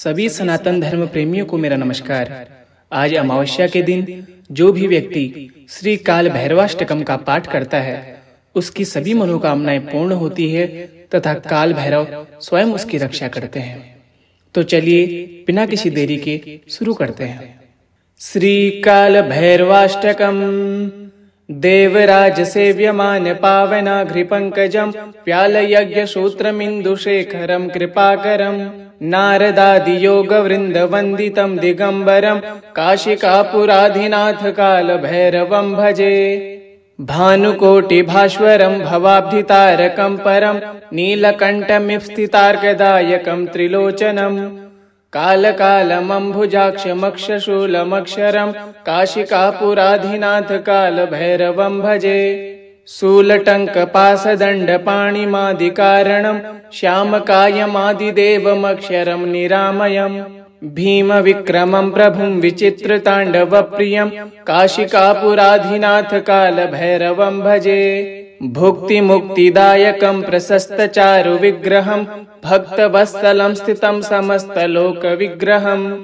सभी सनातन धर्म प्रेमियों को मेरा नमस्कार। आज अमावस्या के दिन जो भी व्यक्ति श्री काल भैरवाष्टकम का पाठ करता है उसकी सभी मनोकामनाएं पूर्ण होती है तथा काल भैरव स्वयं उसकी रक्षा करते हैं। तो चलिए बिना किसी देरी के शुरू करते हैं। श्री काल भैरवाष्टकम देवराज सेव्यमान पावनाघ्रि पंकजम व्याल यज्ञ सूत्रमिन्दुशेखरम कृपाकरम नारदादि योग वृंद वंदितम दिगंबरम काशिकापुराधिनाथ काल भैरवं भजे। भानुकोटि भास्वरम भवाब्धितारकं परम नीलकंठमिव स्थितार्कदायकं त्रिलोचनम कालकालमंभुजाक्षमक्षशूलमक्षरं काशिकापुराधिनाथ काल भैरवं भजे। शूलटङ्कपाशदण्डपाणिमादिकारणं श्यामकायमादिदेवमक्षरं निरामयम् भीमविक्रमं प्रभुं विचित्रताण्डवप्रियं काशिकापुराधिनाथ काल भैरवं भजे। भुक्तिमुक्तिदायकं प्रशस्तचारुविग्रहं भक्तवत्सलं स्थितं समस्तलोकविग्रहम्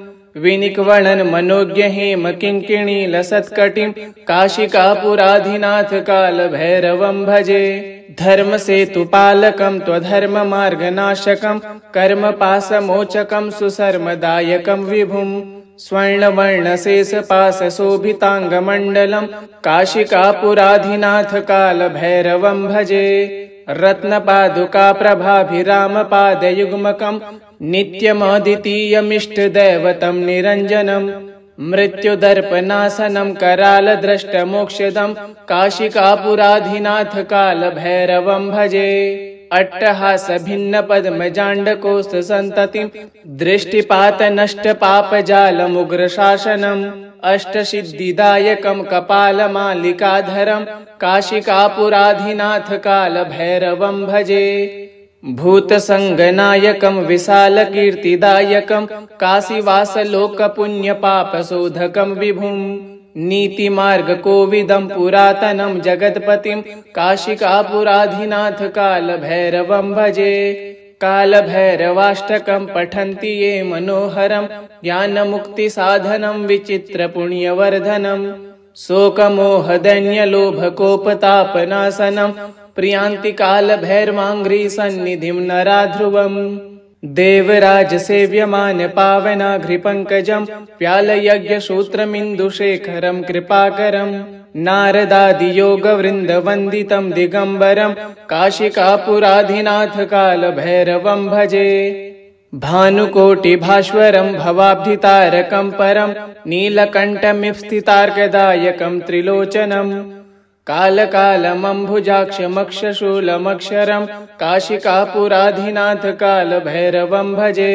विनिक्वणन् मनोज्ञ हेम किङ्किणीलसत्कटिं काशिकापुराधिनाथ काल भैरवं भजे। धर्मसेतुपालकं त्वधर्ममार्गनाशकं कर्मपाशमोचकं सुशर्मदायकं विभुं स्वर्णवर्णशेषपाशशोभिताङ्गमण्डलं काशिकापुराधिनाथ काल भैरवं भजे। रत्नपादुका प्रभाभिरामपादयुग्मकं नित्यमद्वितीयमिष्टदैवतं निरञ्जनं मृत्युदर्पनाशनं करालद्रष्टमोक्षदं काशिकापुराधिनाथ काल भैरवं भजे। अट्टहासभिन्नपद्मजाण्डकोष्ठसन्ततिं दृष्टिपातनष्टपापजालमुग्रशासनम् अष्टसिद्धिदायकं कपालमालिकाधरं काशिकापुराधिनाथ काल भैरवं भजे। भूतसङ्गनायकं विशालकीर्तिदायकं काशीवासलोकपुण्यपापशोधकं विभुं नीतिमार्गकोविदं पुरातनं जगत्पतिं काशिकापुराधिनाथ काल भैरवं भजे। कालभैरवाष्टकं पठन्ति ये मनोहरं ज्ञानमुक्तिसाधनं विचित्रपुण्यवर्धनं शोकमोहदैन्यलोभकोपतापनाशनं प्रियान्ति कालभैरवाङ्घ्रिसन्निधिं नराध्रुवम् देवराज सेव्यमान पावनाघ्रि पंकजं व्यालयज्ञसूत्रमिन्दुशेखरं कृपाकरं नारदादि योग वृंद वंदितं दिगंबरं काशिकापुराधिनाथ काल भैरवं भजे। भानुकोटि भास्वरं भवाब्धितारकं परं नीलकंठमिव स्थितार्कदायकं त्रिलोचनम् कालकालमंभुजाक्षमक्षशूलमक्षरं काशिकापुराधिनाथ काल भैरवं भजे।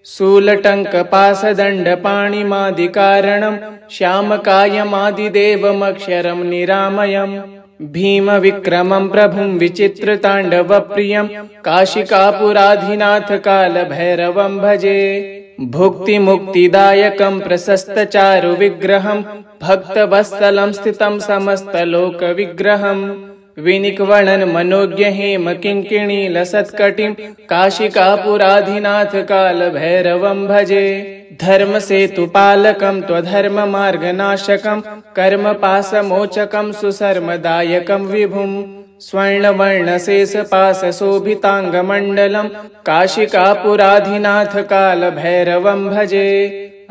शूलटङ्कपाशदण्डपाणिमादिकारणं श्यामकायमादिदेवमक्षरं निरामयम् भीमविक्रमं प्रभुं विचित्रताण्डवप्रियं काशिकापुराधिनाथ काल भैरवं भजे। भुक्तिमुक्तिदायकं प्रशस्तचारुविग्रहं भक्तवत्सलं स्थितं समस्तलोकविग्रहम् विनिक्वणन् मनोज्ञ हेम किङ्किणीलसत्कटिं काशिकापुराधिनाथ काल भैरवं भजे। धर्मसेतुपालकं त्वधर्ममार्गनाशकं कर्मपाशमोचकं सुशर्मदायकं विभुं स्वर्णवर्णशेषपाशशोभिताङ्गमण्डलं काशिकापुराधिनाथ काल भैरवं भजे।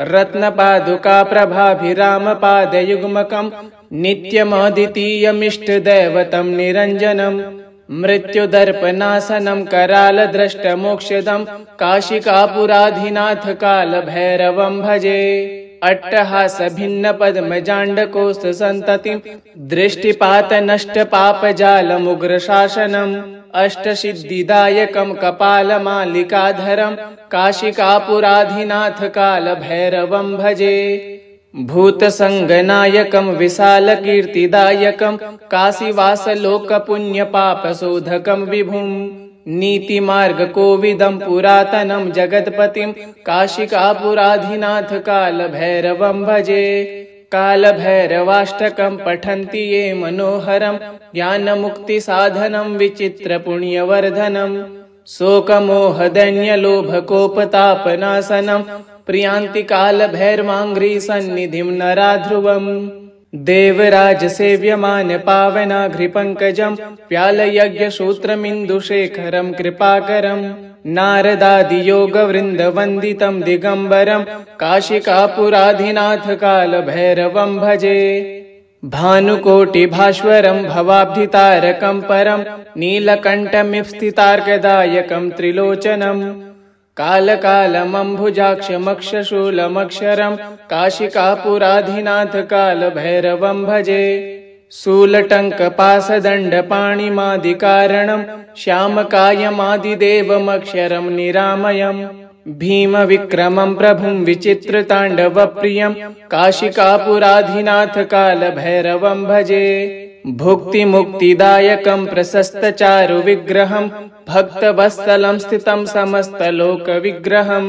रत्नपादुका प्रभाभिरामपादयुग्मकं नित्यमद्वितीयमिष्टदैवतं निरञ्जनं मृत्युदर्पनाशनं करालद्रष्टमोक्षदं काशिकापुराधिनाथ काल भैरवं भजे। अट्टहासभिन्नपद्मजाण्डकोष्ठसन्ततिं दृष्टिपातनष्टपापजालमुग्रशासनम् अष्टसिद्धिदायकं कपालमालिकाधरं काशिकापुराधिनाथ काल भैरवं भजे। भूतसङ्गनायकं विशालकीर्तिदायकं काशीवासलोकपुण्यपापशोधकं विभुं नीतिमार्गकोविदं पुरातनं जगत्पतिं काशिकापुराधिनाथ काल भैरवं भजे। कालभैरवाष्टकं पठन्ति ये मनोहरं ज्ञानमुक्तिसाधनं विचित्रपुण्यवर्धनं शोकमोहदैन्यलोभकोपतापनाशनं प्रियान्ति कालभैरवाङ्घ्रि सन्निधिं नराध्रुवम् देवराजसेव्यमान पावनाघ्रिपङ्कजं व्यालयज्ञसूत्रमिन्दुशेखरं कृपाकरं नारदादियोगवृन्दवन्दितं दिगम्बरं काशिकापुराधिनाथ कालभैरवं भजे भानुकोटिभास्वरं भवाब्धितारकं परं नीलकण्ठमिव स्थितार्कदायकं त्रिलोचनम् कालकालमम्भुजाक्षमक्षशूलमक्षरं काशिकापुराधिनाथ कालभैरवं भजे शूलटङ्कपाशदण्डपाणिमादिकारणं श्यामकायमादिदेवमक्षरं निरामयम् भीमविक्रमं प्रभुं विचित्रताण्डवप्रियं काशिकापुराधिनाथ कालभैरवं भजे भुक्तिमुक्तिदायकं प्रशस्तचारुविग्रहं भक्तवत्सलं स्थितं समस्तलोकविग्रहं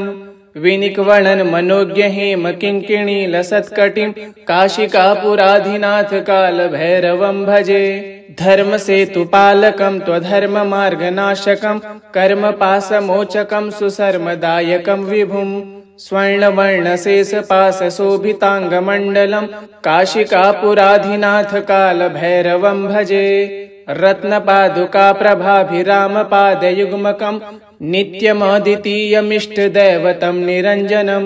विनिक्वणन् मनोज्ञहेम किङ्किणीलसत्कटिं काशिकापुराधिनाथ कालभैरवं भजे धर्मसेतुपालकं त्वधर्ममार्गनाशकं कर्मपाशमोचकं सुशर्मदायकं विभुं स्वर्णवर्णशेषपाशशोभिताङ्गमण्डलं काशिकापुराधिनाथ कालभैरवं भजे रत्नपादुकाप्रभाभिरामपादयुग्मकं नित्यमद्वितीयमिष्टदैवतं निरञ्जनं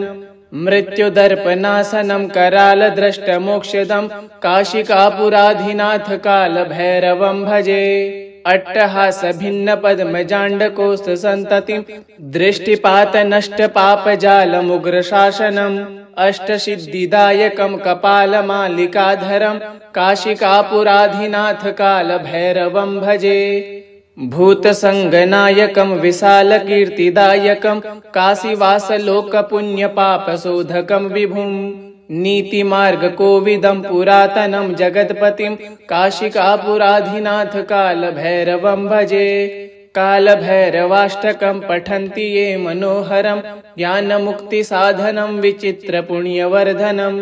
मृत्युदर्पनाशनं करालद्रष्टमोक्षदं काशिकापुराधिनाथ कालभैरवं भजे अट्टहासभिन्नपद्मजाण्डकोष्ठसन्ततिं दृष्टिपातनष्टपापजालमुग्रशासनम् अष्टसिद्धिदायकं कपालमालिकाधरं काशिकापुराधिनाथ कालभैरवं भजे भूतसङ्गनायकं विशालकीर्तिदायकं काशीवासलोकपुण्यपापशोधकं विभुं नीतिमार्गकोविदं पुरातनं जगत्पतिं काशिकापुराधिनाथ कालभैरवं भजे कालभैरवाष्टकं पठन्ति ये मनोहरं ज्ञानमुक्तिसाधनं विचित्रपुण्यवर्धनं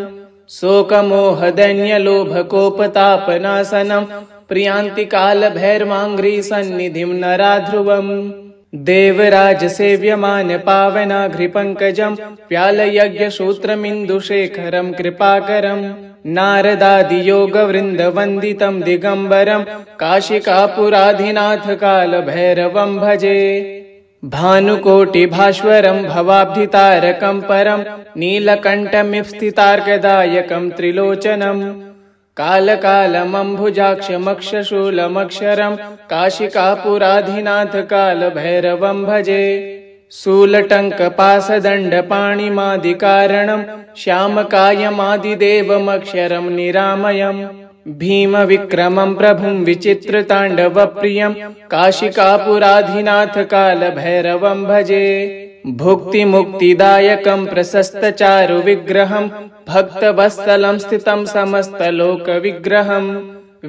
शोकमोहदैन्यलोभकोपतापनाशनं प्रियान्ति कालभैरवाङ्घ्रि सन्निधिं नराध्रुवम् देवराजसेव्यमान पावनाघ्रिपङ्कजं व्यालयज्ञसूत्रमिन्दुशेखरं कृपाकरं नारदादियोगवृन्दवन्दितं दिगम्बरं काशिकापुराधिनाथ कालभैरवं भजे भानुकोटिभास्वरं भवाब्धितारकं परं नीलकण्ठमिव स्थितार्कदायकं त्रिलोचनम् कालकालमम्भुजाक्षमक्षशूलमक्षरं काशिकापुराधिनाथ कालभैरवं भजे शूलटङ्कपाशदण्डपाणिमादिकारणं श्यामकायमादिदेवमक्षरं निरामयम् भीमविक्रमं प्रभुं विचित्रताण्डवप्रियं काशिकापुराधिनाथ कालभैरवं भजे भुक्तिमुक्तिदायकं प्रशस्तचारुविग्रहं भक्तवत्सलं स्थितं समस्तलोकविग्रहं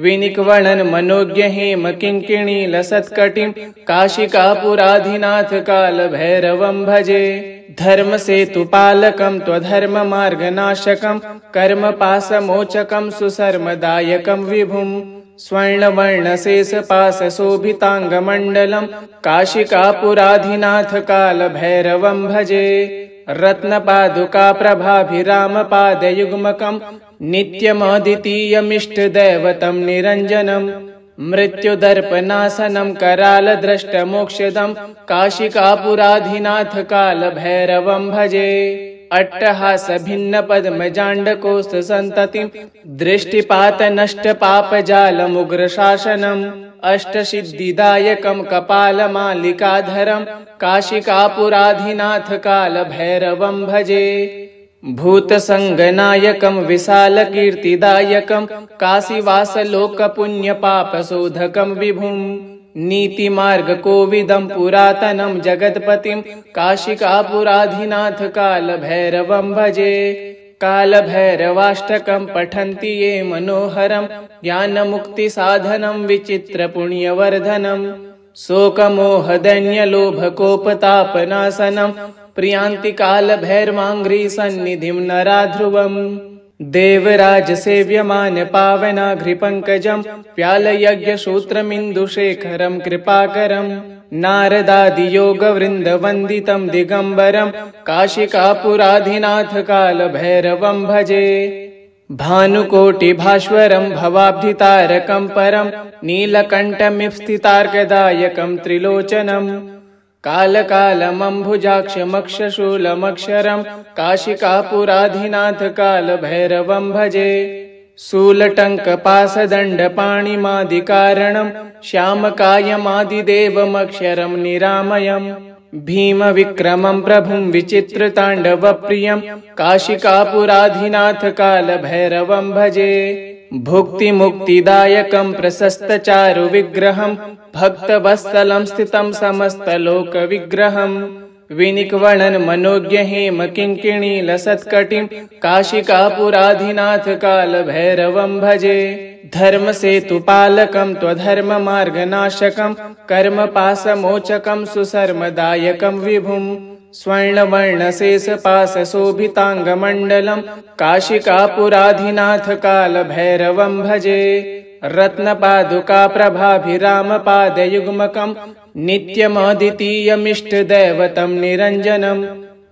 विनिक्वणन् मनोज्ञहेम किङ्किणीलसत्कटिं काशिकापुराधिनाथ कालभैरवं भजे धर्मसेतुपालकं त्वधर्ममार्गनाशकं कर्मपाशमोचकं सुशर्मदायकं विभुं स्वर्णवर्णशेषपाशशोभिताङ्गमण्डलं काशिकापुराधिनाथ कालभैरवं भजे रत्नपादुकाप्रभाभिरामपादयुग्मकं नित्यमद्वितीयमिष्टदैवतं निरञ्जनं मृत्युदर्पनाशनं करालद्रष्टमोक्षदं काशिकापुराधिनाथ कालभैरवं भजे अट्टहासभिन्नपद्मजाण्डकोष्ठसन्ततिं दृष्टिपातनष्टपापजालमुग्रशासनम् अष्टसिद्धिदायकं कपालमालिकाधरं काशिकापुराधिनाथ कालभैरवं भजे भूतसङ्गनायकं विशालकीर्तिदायकं काशीवासलोकपुण्यपापशोधकं विभुं नीतिमार्गकोविदं पुरातनं जगत्पतिं काशिकापुराधिनाथ कालभैरवं भजे कालभैरवाष्टकं पठन्ति ये मनोहरं ज्ञानमुक्तिसाधनं विचित्रपुण्यवर्धनं शोकमोहदैन्यलोभकोपतापनाशनं प्रियान्ति कालभैरवाङ्घ्रि सन्निधिं नराध्रुवम् देवराजसेव्यमान पावनाघ्रिपङ्कजं व्यालयज्ञसूत्रमिन्दुशेखरं कृपाकरं नारदादियोगवृन्दवन्दितं दिगम्बरं काशिकापुराधिनाथ कालभैरवं भजे। भानुकोटिभास्वरं भवाब्धितारकं परं नीलकण्ठमिव स्थितार्कदायकं त्रिलोचनम् कालकालमम्भुजाक्षमक्षशूलमक्षरं काशिकापुराधिनाथ कालभैरवं भजे। शूलटङ्कपाशदण्डपाणिमादिकारणं श्यामकायमादिदेवमक्षरं निरामयम् भीमविक्रमं प्रभुं विचित्रताण्डवप्रियं काशिकापुराधिनाथ कालभैरवं भजे। भुक्तिमुक्तिदायकं प्रशस्तचारुविग्रहं भक्तवत्सलं स्थितं समस्तलोकविग्रहं विनिक्वणन् मनोज्ञहेम किङ्किणीलसत्कटिं काशिकापुराधिनाथ कालभैरवं भजे। धर्मसेतुपालकं त्वधर्ममार्गनाशकं कर्मपाशमोचकं सुशर्मदायकं विभुं स्वर्णवर्णशेषपाशशोभिताङ्गमण्डलं काशिकापुराधिनाथ कालभैरवं भजे। रत्नपादुकाप्रभाभिरामपादयुग्मकं नित्यमद्वितीयमिष्टदैवतं निरञ्जनं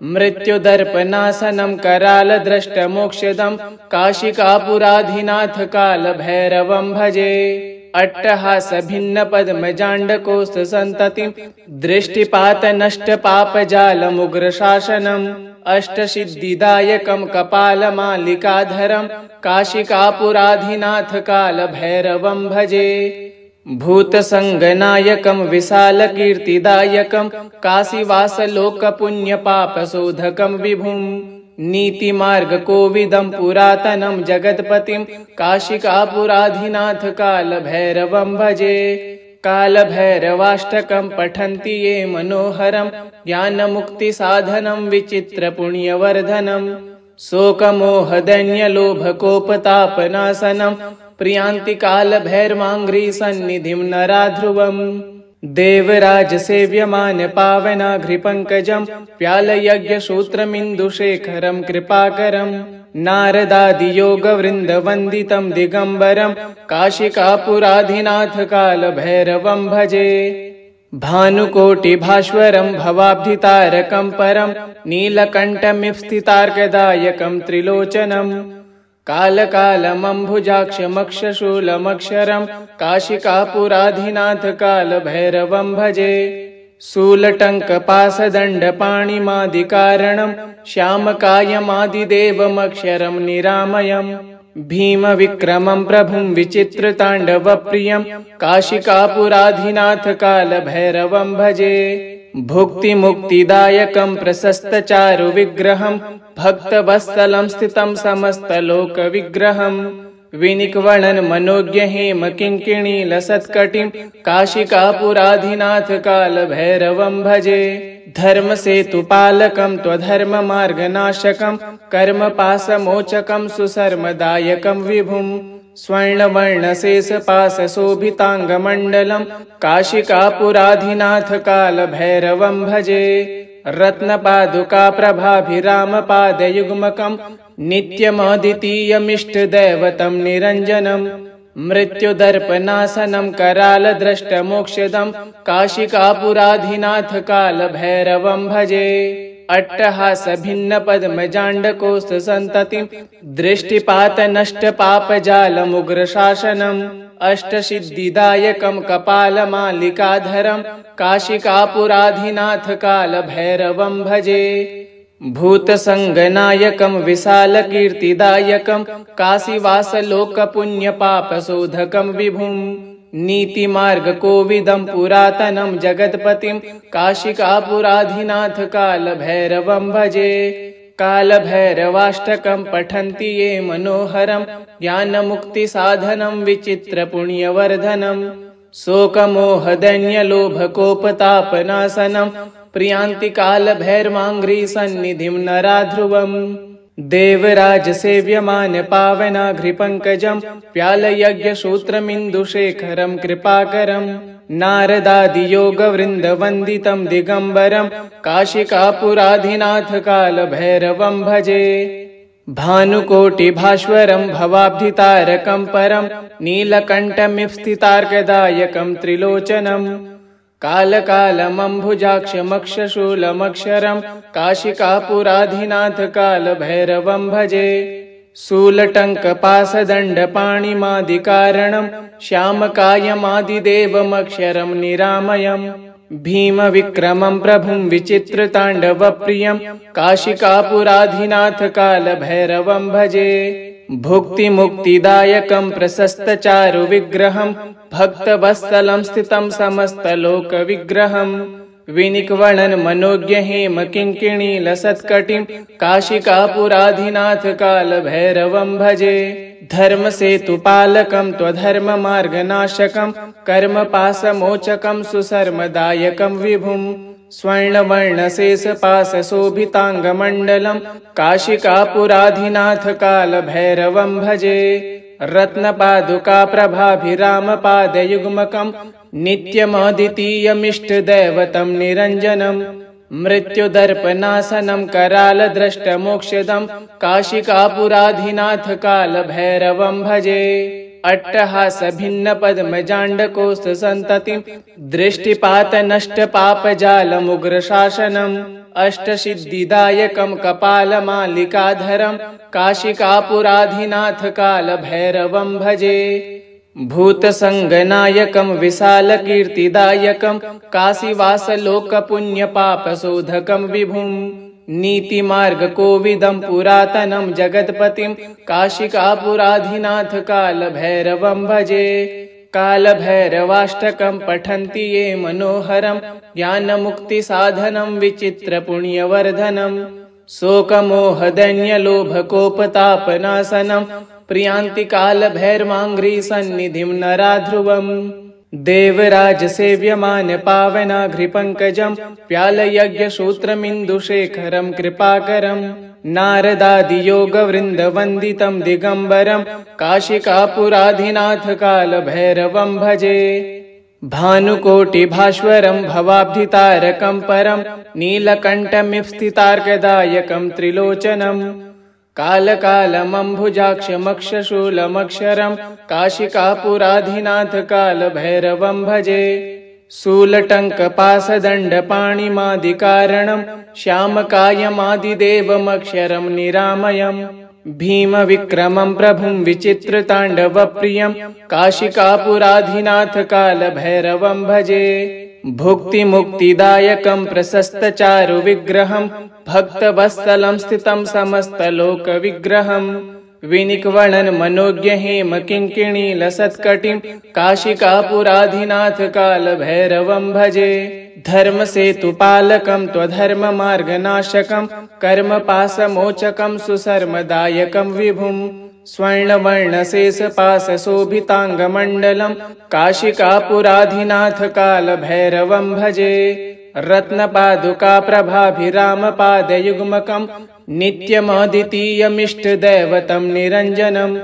मृत्युदर्पनाशनं करालद्रष्टमोक्षदं काशिकापुराधिनाथ कालभैरवं भजे। अट्टहासभिन्नपद्मजाण्डकोष्ठसन्ततिं दृष्टिपातनष्टपापजालमुग्रशासनम् अष्टसिद्धिदायकं कपालमालिकाधरं काशिकापुराधिनाथ कालभैरवं भजे। भूतसङ्गनायकं विशालकीर्तिदायकं काशीवासलोकपुण्यपापशोधकं विभुं नीतिमार्गकोविदं पुरातनं जगत्पतिं काशिकापुराधिनाथ कालभैरवं भजे। कालभैरवाष्टकं पठन्ति ये मनोहरं ज्ञानमुक्तिसाधनं विचित्रपुण्यवर्धनं शोकमोहदैन्यलोभकोपतापनाशनं प्रियान्ति कालभैरवाङ्घ्रिसन्निधिं नराध्रुवम् देवराजसेव्यमानपावनाघ्रिपङ्कजं व्यालयज्ञसूत्रमिन्दुशेखरं कृपाकरं नारदादियोगवृन्दवन्दितं दिगम्बरं काशिकापुराधिनाथ कालभैरवं भजे। भानुकोटिभास्वरं भवाब्धितारकं परं नीलकण्ठमिव स्थितार्कदायकं त्रिलोचनम् कालकालमम्भुजाक्षमक्षशूलमक्षरं काशिकापुराधिनाथ कालभैरवं भजे। शूलटङ्कपाशदण्डपाणिमादिकारणं श्यामकायमादिदेवमक्षरं निरामयम् भीमविक्रमं प्रभुं विचित्रताण्डवप्रियं काशिकापुराधिनाथ कालभैरवं भजे। भुक्तिमुक्तिदायकं प्रशस्तचारुविग्रहं भक्तवत्सलं स्थितं समस्तलोकविग्रहं विनिक्वणन् मनोज्ञहेम किङ्किणीलसत्कटिं काशिकापुराधिनाथ कालभैरवं भजे। धर्मसेतुपालकं त्वधर्ममार्गनाशकं कर्मपाशमोचकं सुशर्मदायकं विभुं स्वर्णवर्णशेषपाशशोभिताङ्गमण्डलं काशिकापुराधिनाथ कालभैरवं भजे। रत्नपादुकाप्रभाभिरामपादयुग्मकं नित्यमद्वितीयमिष्टदैवतं निरञ्जनं मृत्युदर्पनाशनं करालद्रष्टमोक्षदं काशिकापुराधिनाथ कालभैरवं भजे। अट्टहासभिन्नपद्मजाण्डकोष्ठसन्ततिं दृष्टिपातनष्टपापजालमुग्रशासनम् अष्टसिद्धिदायकं कपालमालिकाधरं काशिकापुराधिनाथ कालभैरवं भजे। भूतसङ्गनायकं विशालकीर्तिदायकं काशीवासलोकपुण्यपापशोधकं विभुं नीतिमार्गकोविदं पुरातनं जगत्पतिं काशिकापुराधिनाथ कालभैरवं भजे। कालभैरवाष्टकं पठन्ति ये मनोहरं ज्ञानमुक्तिसाधनं विचित्रपुण्यवर्धनं शोकमोहदैन्यलोभकोपतापनाशनं प्रियान्ति कालभैरवाङ्घ्रिसन्निधिं नराध्रुवम् देवराजसेव्यमानपावनाघ्रिपङ्कजं व्यालयज्ञसूत्रमिन्दुशेखरं कृपाकरं नारदादियोगवृन्दवन्दितं दिगम्बरं काशिकापुराधिनाथ कालभैरवं भजे। भानुकोटिभास्वरं भवाब्धितारकं परं नीलकण्ठमिव स्थितार्कदायकं त्रिलोचनम् कालकालमम्भुजाक्षमक्षशूलमक्षरं काशिकापुराधिनाथ कालभैरवं भजे। शूलटङ्कपासदण्डपाणिमादिकारणं श्यामकायमादिदेवमक्षरं निरामयं। भीमविक्रमं प्रभुं विचित्रताण्डवप्रियं काशिकापुराधिनाथ कालभैरवं भजे। भुक्तिमुक्तिदायकं प्रशस्तचारुविग्रहं भक्तवत्सलं स्थितं समस्तलोकविग्रहं। विनिक्वणन् मनोज्ञहेम किङ्किणीलसत्कटिं काशिकापुराधिनाथ कालभैरवं भजे। धर्मसेतुपालकं त्वधर्ममार्गनाशकं कर्मपाशमोचकं सुशर्मदायकं विभुं। स्वर्णवर्णशेषपाशशोभिताङ्गमण्डलं काशिकापुराधिनाथ कालभैरवं भजे। रत्नपादुकाप्रभाभिरामपादयुग्मकं नित्यमद्वितीयमिष्टदैवतं निरञ्जनं। मृत्युदर्पनाशनं करालद्रष्टमोक्षदं काशिकापुराधिनाथ कालभैरवं भजे। अट्टहासभिन्नपद्मजाण्डकोष्ठसन्ततिं दृष्टिपातनष्टपापजालमुग्रशासनम्। अष्टसिद्धिदायकं कपालमालिकाधरं काशिकापुराधिनाथ कालभैरवं भजे। भूतसङ्गनायकं विशालकीर्तिदायकं काशीवासलोकपुण्यपापशोधकं विभुं। नीतिमार्गकोविदं पुरातनं जगत्पतिं काशिकापुराधिनाथ कालभैरवं भजे। कालभैरवाष्टकं पठन्ति ये मनोहरं ज्ञानमुक्तिसाधनं विचित्रपुण्यवर्धनं। शोकमोहदैन्यलोभकोपतापनाशनं प्रियान्ति कालभैरवाङ्घ्रिसन्निधिं नराध्रुवम्। देवराजसेव्यमानपावनाघ्रिपङ्कजं व्यालयज्ञसूत्रमिन्दुशेखरं कृपाकरं। नारदादियोगवृन्दवन्दितं दिगम्बरं काशिकापुराधिनाथ कालभैरवं भजे। भानुकोटिभास्वरं भवाब्धितारकं परं नीलकण्ठमिव-स्थितार्कदायकं त्रिलोचनं। कालकालमम्भुजाक्षमक्षशूलमक्षरं काशिकापुराधिनाथ कालभैरवं भजे। शूलटङ्कपासदण्डपाणिमादिकारणं श्यामकायमादिदेवमक्षरं निरामयं। भीमविक्रमं प्रभुं विचित्रताण्डवप्रियं काशिकापुराधिनाथ कालभैरवं भजे। भुक्तिमुक्तिदायकं प्रशस्तचारुविग्रहं भक्तवत्सलं स्थितं समस्तलोकविग्रहं। विनिक्वणन् मनोज्ञहेम किङ्किणीलसत्कटिं काशिकापुराधिनाथ कालभैरवं भजे। धर्मसेतुपालकं त्वधर्ममार्गनाशकं कर्मपाशमोचकं सुशर्मदायकं विभुं। स्वर्णवर्णशेषपाशशोभिताङ्गमण्डलं काशिकापुराधिनाथ कालभैरवं भजे। रत्नपादुकाप्रभाभिरामपादयुग्मकं नित्यमद्वितीयमिष्टदैवतं निरञ्जनं।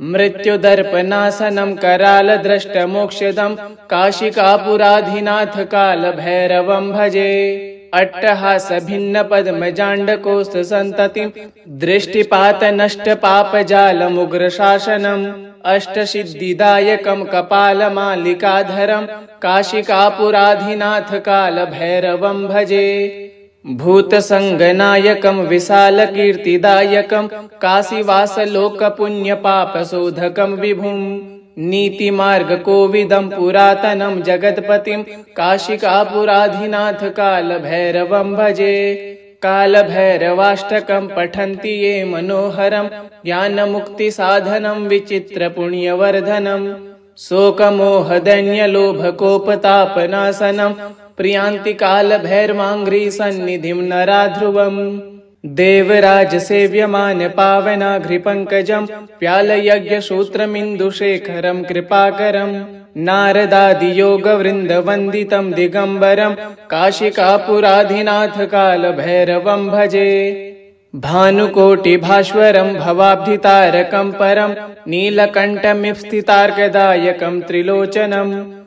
मृत्युदर्पनाशनं करालद्रष्टमोक्षदं काशिकापुराधिनाथ कालभैरवं भजे। अट्टहासभिन्नपद्मजाण्डकोष्ठसन्ततिं दृष्टिपातनष्टपापजालमुग्रशासनम्। अष्टसिद्धिदायकं कपालमालिकाधरं काशिकापुराधिनाथ कालभैरवं भजे। भूतसङ्गनायकं विशालकीर्तिदायकं काशीवासलोकपुण्यपापशोधकं विभुं। नीतिमार्गकोविदं पुरातनं जगत्पतिं काशिकापुराधिनाथ कालभैरवं भजे। कालभैरवाष्टकं पठन्ति ये मनोहरं ज्ञानमुक्तिसाधनं विचित्रपुण्यवर्धनं। शोकमोहदैन्यलोभकोपतापनाशनं प्रियान्ति कालभैरवाङ्घ्रिसन्निधिं नराध्रुवम्। देवराजसेव्यमानपावनाघ्रिपङ्कजं व्यालयज्ञसूत्रमिन्दुशेखरं कृपाकरं। नारदादियोगवृन्दवन्दितं दिगम्बरं काशिकापुराधिनाथ कालभैरवं भजे। भानुकोटिभास्वरं भवाब्धितारकं परं नीलकण्ठमिव-स्थितार्कदायकं त्रिलोचनं।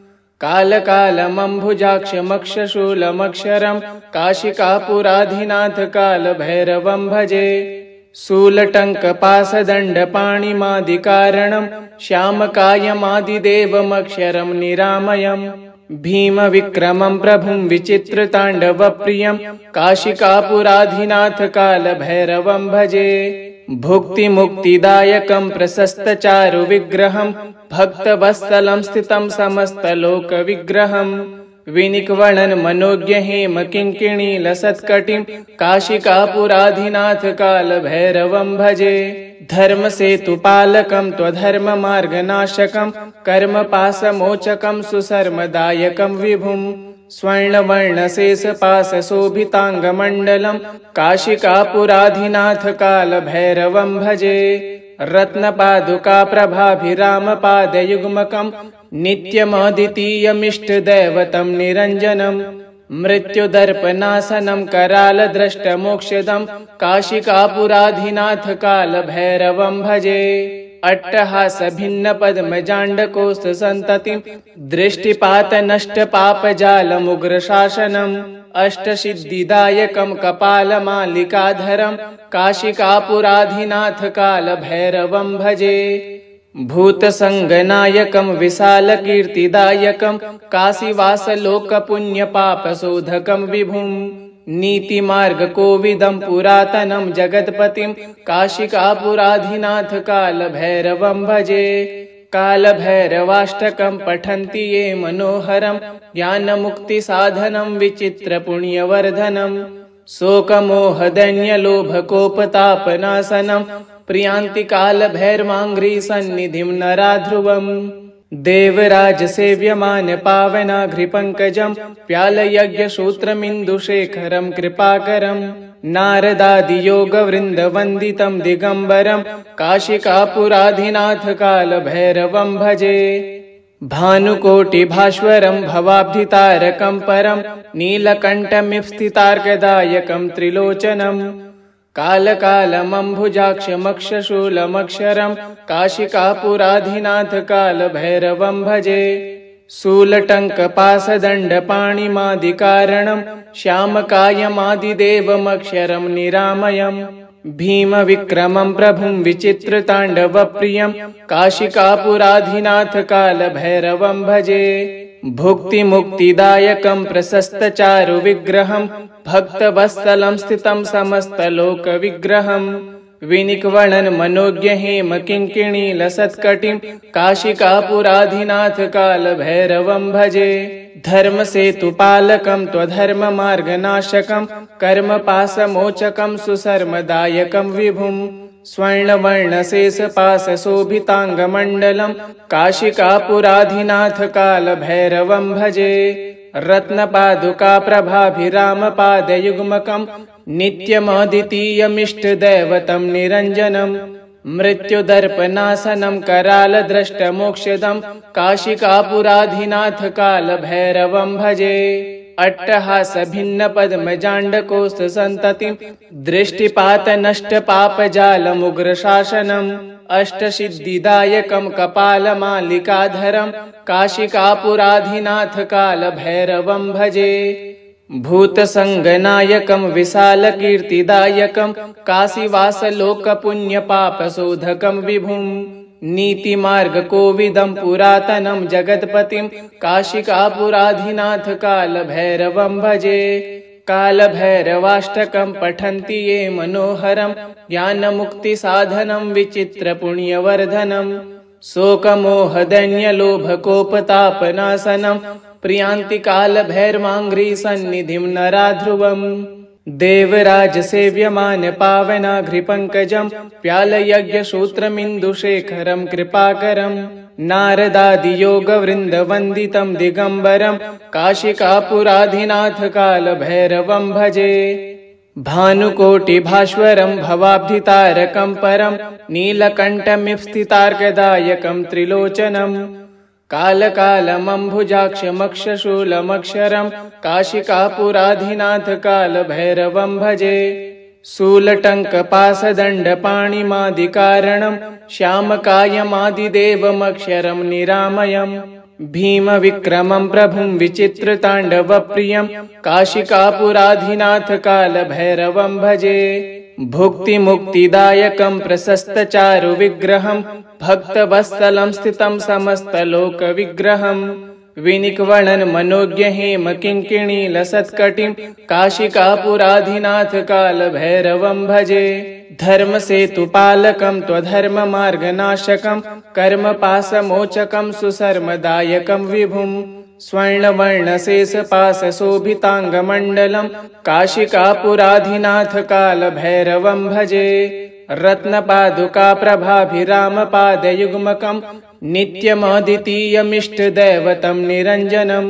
कालकालमम्भुजाक्षमक्षशूलमक्षरं काशिकापुराधिनाथ कालभैरवं भजे। शूलटङ्कपासदण्डपाणिमादिकारणं श्यामकायमादिदेवमक्षरं निरामयं। भीम विक्रमं प्रभुं विचित्रताण्डवप्रियं काशिकापुराधिनाथ कालभैरवं भजे। भुक्तिमुक्तिदायकं प्रशस्तचारु विग्रहं भक्तवत्सलं स्थितं समस्तलोकविग्रहं विनिक्वणन् मनोज्ञ हेम किङ्किणी लसत्कटिं काशिकापुराधिनाथ कालभैरवं भजे। धर्मसेतुपालकं त्वधर्ममार्गनाशकं कर्मपाशमोचकं सुशर्मदायकं विभुं स्वर्णवर्णशेषपाशशोभिताङ्गमण्डलं काशिकापुराधिनाथ कालभैरवं भजे। रत्नपादुकाप्रभाभिरामपादयुग्मकं नित्यमद्वितीयमिष्टदैवतं निरञ्जनं मृत्युदर्पनाशनं करालद्रष्टमोक्षदं काशिकापुराधिनाथ कालभैरवं भजे। अट्टहासभिन्नपद्मजाण्डकोष्ठसन्ततिं दृष्टिपातनष्टपापजालमुग्रशासनम् अष्टसिद्धिदायकं कपालमालिकाधरं काशिकापुराधिनाथ कालभैरवं भजे। भूतसङ्गनायकं विशालकीर्तिदायकं काशीवासलोकपुण्यपापशोधकं विभुं नीतिमार्गकोविदं पुरातनं जगत्पतिं काशिकापुराधिनाथ कालभैरवं भजे। कालभैरवाष्टकं पठन्ति ये मनोहरं ज्ञानमुक्तिसाधनं विचित्रपुण्यवर्धनं शोकमोहदैन्यलोभकोपतापनाशनं प्रियान्ति कालभैरवाङ्घ्रिसन्निधिं नराध्रुवम् देवराजसेव्यमान पावनाघ्रिपङ्कजं व्यालयज्ञसूत्रमिन्दुशेखरं कृपाकरं नारदादियोगवृन्दवन्दितं दिगम्बरं काशिकापुराधिनाथ कालभैरवं भजे। भानुकोटिभास्वरं भवाब्धितारकं परं नीलकण्ठमिव-स्थितार्कदायकं त्रिलोचनं कालकालमम्भुजाक्षमक्षशूलमक्षरं काशिकापुराधिनाथ कालभैरवं भजे। शूलटङ्कपाशदण्डपाणिमादिकारणं श्यामकायमादिदेवमक्षरं निरामयम् भीमविक्रमं प्रभुं विचित्रताण्डवप्रियं काशिकापुराधिनाथ कालभैरवं भजे। भुक्तिमुक्तिदायकं प्रशस्तचारु विग्रहं भक्तवत्सलं स्थितं समस्तलोकविग्रहं विनिक्वणन् मनोज्ञ हेम किङ्किणी लसत्कटिं काशिकापुराधिनाथ कालभैरवं भजे। धर्मसेतुपालकं त्वधर्ममार्गनाशकं कर्मपाशमोचकं सुशर्मदायकं विभुं स्वर्णवर्णशेषपाशशोभिताङ्गमण्डलं काशिकापुराधिनाथ कालभैरवं भजे। रत्नपादुकाप्रभाभिरामपादयुग्मकं नित्यमद्वितीयमिष्टदैवतं निरञ्जनं मृत्युदर्पनाशनं करालद्रष्टमोक्षदं काशिकापुराधिनाथ कालभैरवं भजे। अट्टहासभिन्नपद्मजाण्डकोष्ठसन्ततिं दृष्टिपातनष्टपापजालमुग्रशासनम् अष्टसिद्धिदायकं कपालमालिकाधरं काशिकापुराधिनाथ कालभैरवं भजे। भूतसङ्गनायकं विशालकीर्तिदायकं काशीवासलोकपुण्यपापशोधकं विभुं नीतिमार्गकोविदं पुरातनं जगत्पतिं काशिकापुराधिनाथ कालभैरवं भजे। कालभैरवाष्टकं पठन्ति ये मनोहरं ज्ञानमुक्तिसाधनं विचित्रपुण्यवर्धनं शोकमोहदैन्यलोभकोपतापनाशनं प्रियान्ति कालभैरवाङ्घ्रिसन्निधिं नराध्रुवम् देवराजसेव्यमान पावनाघ्रिपङ्कजं व्यालयज्ञसूत्रमिन्दुशेखरं कृपाकरं नारदादियोगवृन्दवन्दितं दिगम्बरं काशिकापुराधिनाथ कालभैरवं भजे। भानुकोटिभास्वरं भवाब्धितारकं परं नीलकण्ठमिव-स्थितार्कदायकं त्रिलोचनं कालकालमम्भुजाक्षमक्षशूलमक्षरं काशिकापुराधिनाथ कालभैरवं भजे। शूलटङ्कपाशदण्डपाणिमादिकारणं श्यामकायमादिदेवमक्षरं निरामयम् भीमविक्रमं प्रभुं विचित्रताण्डवप्रियं काशिकापुराधिनाथ कालभैरवं भजे। भुक्तिमुक्तिदायकं प्रशस्तचारु विग्रहं भक्तवत्सलं स्थितं समस्तलोकविग्रहं विनिक्वणन मनोज्ञ हेम किंकिणी लसत्कटिं काशिकापुराधिनाथ काल भैरवं भजे। धर्म सेतुपालकं त्वधर्म मार्गनाशकं कर्मपाशमोचकं सुशर्मदायकं विभुं स्वर्णवर्णशेषपाशशोभिताङ्गमण्डलं काशिकापुराधिनाथ काल भैरवं भजे। रत्नपादुका प्रभाभिरामपादयुग्मकं नित्यमद्वितीयमिष्टदैवतं निरञ्जनं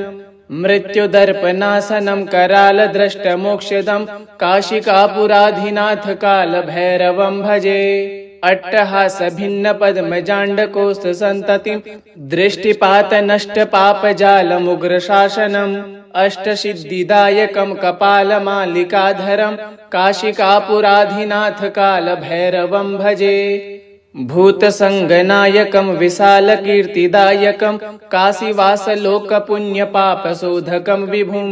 मृत्युदर्पनाशनं करालद्रष्टमोक्षदं काशिकापुराधिनाथ काल भैरवं भजे। अट्टहासभिन्नपद्मजाण्डकोष्ठसन्ततिं दृष्टिपातनष्टपापजालमुग्रशासनम् अष्टसिद्धिदायकं कपालमालिकाधरं काशिकापुराधिनाथ काल भैरवं भजे। भूतसङ्गनायकं विशालकीर्तिदायकं काशीवासलोकपुण्यपापशोधकं विभुं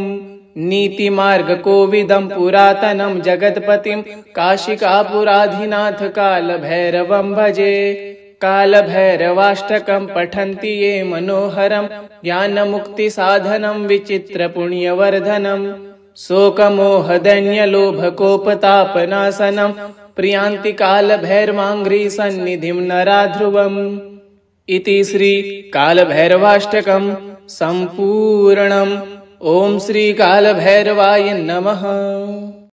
नीतिमार्गकोविदं पुरातनं जगत्पतिं काशिकापुराधिनाथ काल भैरवं भजे। कालभैरवाष्टकं पठन्ति ये मनोहरं ज्ञानमुक्तिसाधनं विचित्रपुण्यवर्धनं शोकमोहदैन्यलोभकोपतापनाशनं प्रियान्ति कालभैरवाङ्घ्रिसन्निधिं नरा ध्रुवम्। इति श्री कालभैरवाष्टकं सम्पूर्णम्। ओम श्री कालभैरवाय नमः।